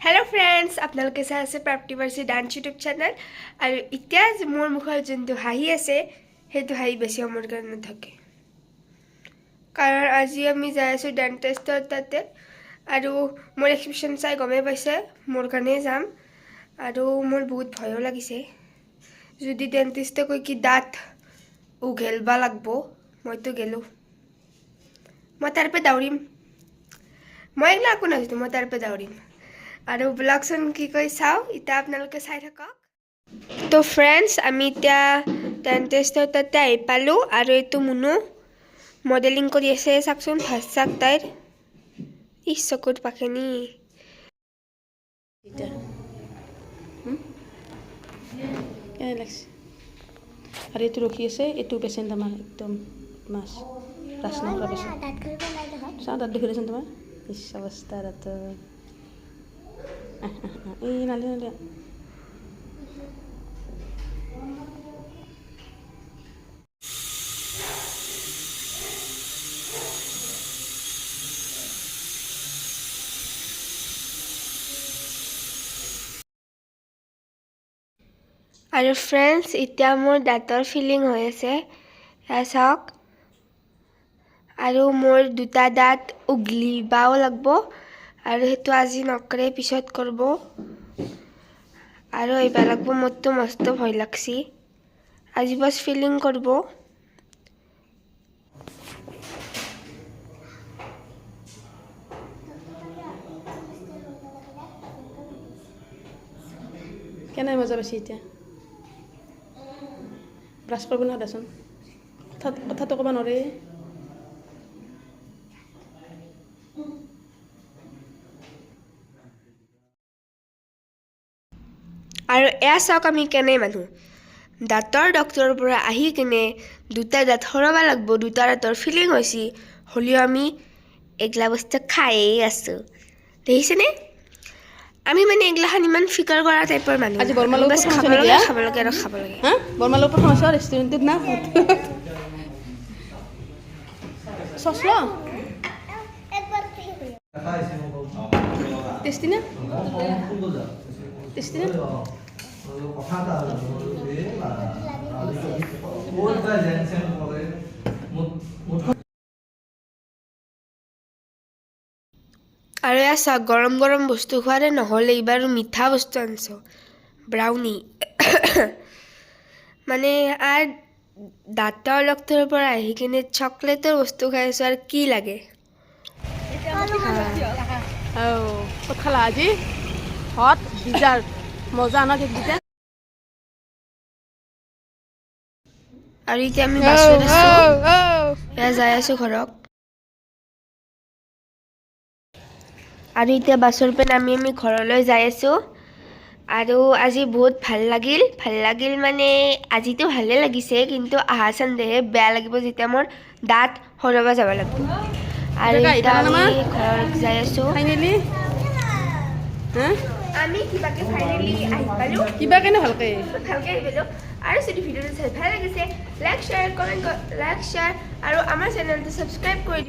hello friends आपनालोके चाই আছে প্ৰাপ্তিবাৰ্ষী dance YouTube channel আৰু এতিয়া মোৰ মুখৰ যোনটো হাঁহি আছে সেইটো হাঁহি বেছি সময়ৰ কাৰণে নাথাকে কাৰণ আজি আমি যাই আছো ডেন্টিষ্টৰ তাতে আৰু মোৰ এক্সপ্ৰেছন চাই গমে পাইছে মোৰ কাৰণে যাম আৰু মোৰ বহুত ভয়ও লাগিছে যদি ডেন্টিষ্টে কয় কি দাঁত উঘেলবা লাগব মইতো গেলো মই তাৰ পে দাউৰিম মই একলা একো নাজানো মই তাৰ পে দাউৰিম আৰু ব্লগছন কি কই চাও ইটা আপোনালোকে চাই থাকক তো ফ্ৰেন্ডস আমি ইটা ডেন্টিষ্টৰ তাতে আহি পালো আৰু এটো মুনু মডেলিং কৰি আছে চাকচোন ভাসাক তাইৰ ইছকুট পাখেনি এটা কেনে লাগছে আৰু এইটো ৰখি আছে এইটো পেচেণ্ট আমাৰ একদম মাছ ৰাচনা কৰা পেচেণ্ট চাওঁ দাঁত দেখি দেচোন তোমাৰ ইচ্ছ অৱস্থা দাঁত এই নালে নালে আৰু ফ্ৰেন্ডস ইটা মোৰ দাঁতৰ ফিলিং হৈ আছে চাওক আৰু মোৰ দুটা দাঁত উগলিবাও লাগব আৰু হেতু আজি নকৰে পিছত কৰব আৰু এইবা লাগব মোৰতো মস্ত ভয় লাগছি আজি বাস ফিলিং কৰব কেনে মজা পাইছে এতিয়া ব্ৰাছ কৰিব নহয় দেচোন কথাটো ক'ব নোৱাৰে আৰু এয়া চাওক আমি কেনে মানুহ দাঁতৰ ডক্টৰৰ পৰা আহি কিনে দুটা দাঁত হৰাবা লাগব দুটা দাঁতৰ ফিলিং হৈছি হলিও আমি এগলা বস্তু খায়ে আছো দেখিছেনে আমি মানে এগলাখান ইমান ফিকাৰ কৰা টাইপৰ মানুহ আজি বৰমালৰ বাস প্ৰথম খাব আছে লাগে নেকি খাব লাগে আৰু খাব লাগে হা বৰমালৰ প্ৰথম আছে ৰেষ্টুৰেণ্টত না চচ ল টেষ্টি না টেষ্টি না আৰু এয়া চাওক গৰম গৰম বস্তু খোৱাৰে নহ'লে এইবাৰ মিঠা বস্তু আনছো ব্ৰাউনি মানে আৰ দাঁতৰ ডক্টৰৰ পৰা আহি কিনে চকলেটৰ বস্তু খাই আছো আৰু কি লাগে ক'ত খালা আজি হট ডিজাৰ্ট মজা ন কেককেইটা আৰু এতিয়া আমি বাছত আছো এয়া যাই আছো ঘৰত আৰু এতিয়া বাছৰ পৰা নামি আমি ঘৰলৈ যাই আছো আৰু আজি বহুত ভাল লাগিল মানে আজিতো ভালে লাগিছে কিন্তু আহা সন্দেহে বেয়া লাগিব যেতিয়া মোৰ দাঁত হৰাবা যাব লাগিব আৰু এতিয়া আমি ঘৰত যাই আছো ফাইনেলি হা আমি কিবাকে ফাইনেলি আহি পালো কিবা কেনে ভালকে আহি পালো আৰু যদি ভিডিঅ'টো চাই ভাল লাগিছে লাইক শ্বেয়াৰ কমেণ্ট আৰু আমাৰ চেনেলটো সাবস্ক্ৰাইব কৰি